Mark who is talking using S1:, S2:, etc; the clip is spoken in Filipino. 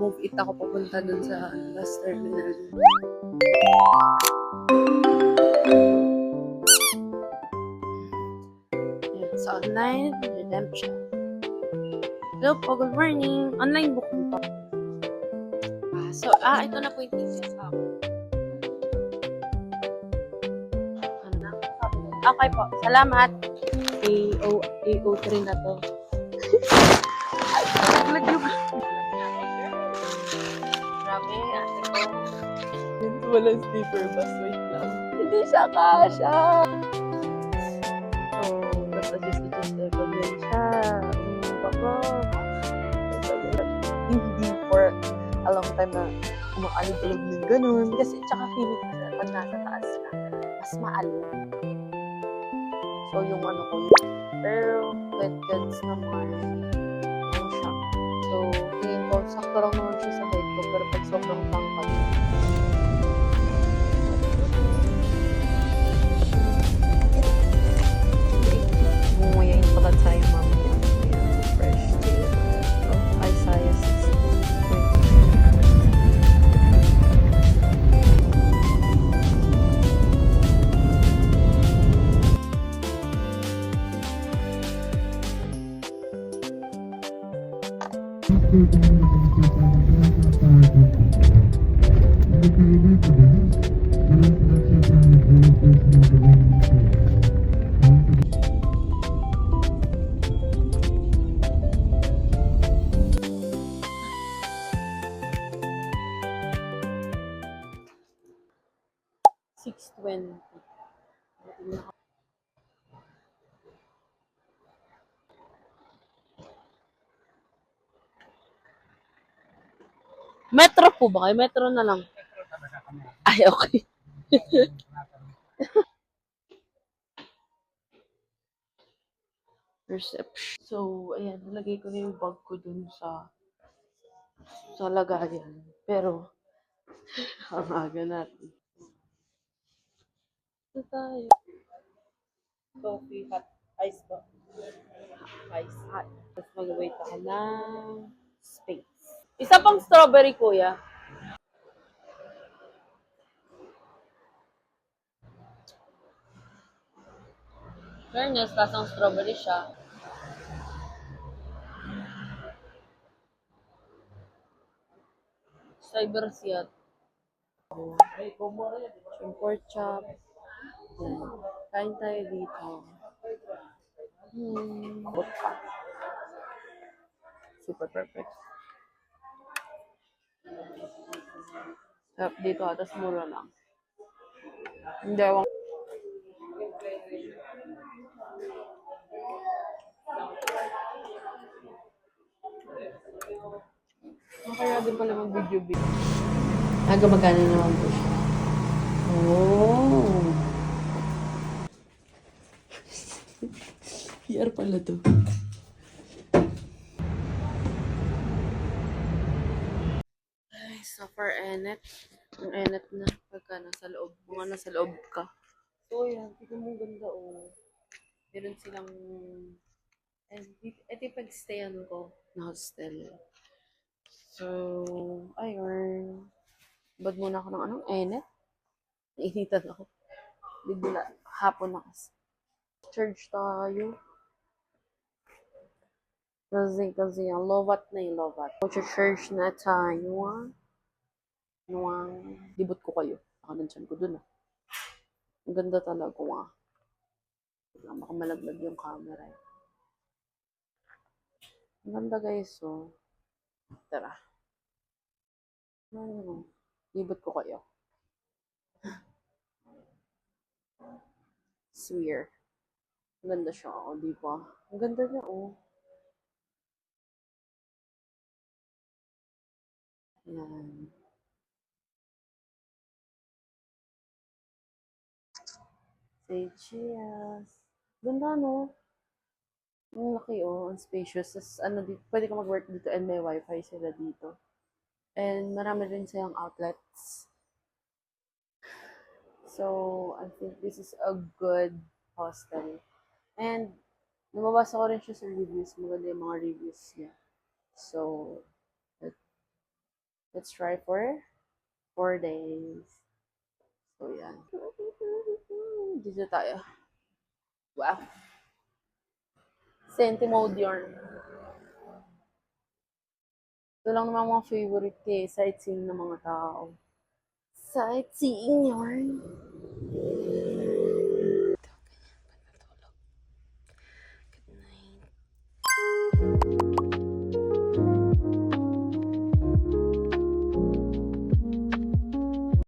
S1: mag-move it ako papunta dun sa bus terminal. Yan, sa online redemption. Hello po, good morning. Online booking po. Ito na po yung ticket. Okay po, salamat. AO3 na to. Grabe, ate ko. Walang sleeper bus, wait lang. Hindi siya kasha. So, adjust ko din siya. Hindi for a long time na umaalog-alog ng ganun. Kasi tsaka feeling ko pag nasa taas ka, mas maalog. So, yung ano ko yun. Pero, gets naman. Ano siya. So, tingin ko, sakto lang naman siya sa head ko. Pero pag sobrang tangkad. Bumuyain pala tayo mamaya. Fresh tail of Isaiah 6:20. Metro po ba kayo? Metro na lang. Ay, okay. Reception. So, ayan, nalagay ko na yung bag ko dun sa lagayan. Pero, ang aga natin. Ito tayo.
S2: Coffee, hot ice po. Ice.
S1: Hot. Tapos mag-wait ako ng space. Isa pang strawberry, kuya. Fairness, tasang strawberry siya. Cyber siat. Yung pork chop. Yan. Kain tayo dito. Abot pa. Super perfect. Sarap dito, tapos mura lang. Hindi, awang. Kaya din pala mag-video. Gumagana naman po siya. Oh. PR pala to. Ay, super enet. Ang enet na pagka nasa loob. Mga nasa loob ka. So, yan. Tignan mo ganda, oh. Meron silang... Ito yung pag-stayan ko na hostel. So, ayun. Bad muna ako ng anong enet. Nainitan ako. Bigla. Hapon na kasi. Charge tayo. Kasi yung lovat na yung lovat. Charge na tayo. Libot ko kayo. Nakadensyon ko dun, ah. Ang ganda talaga, ah. Baka malaglag yung camera. Ang ganda, guys, oh. Tara. Libot ko kayo. Swear. Ang ganda siya, oh, di ba? Ang ganda niya, oh. Yan. Say cheers. Ganda, no? Ang laki, oh. Ang spacious. Tapos, pwede ka mag-work dito and may wifi sila dito. And marami rin silang outlets. So, I think this is a good hostel. And, nababasa ko rin siya sa reviews. Maganda yung mga reviews niya. So, Let's try for 4 days. So, yan. Dito tayo. Wow. Senti mode yarn. Ito lang naman mga favorite ko sightseeing ng mga tao. Sightseeing yarn.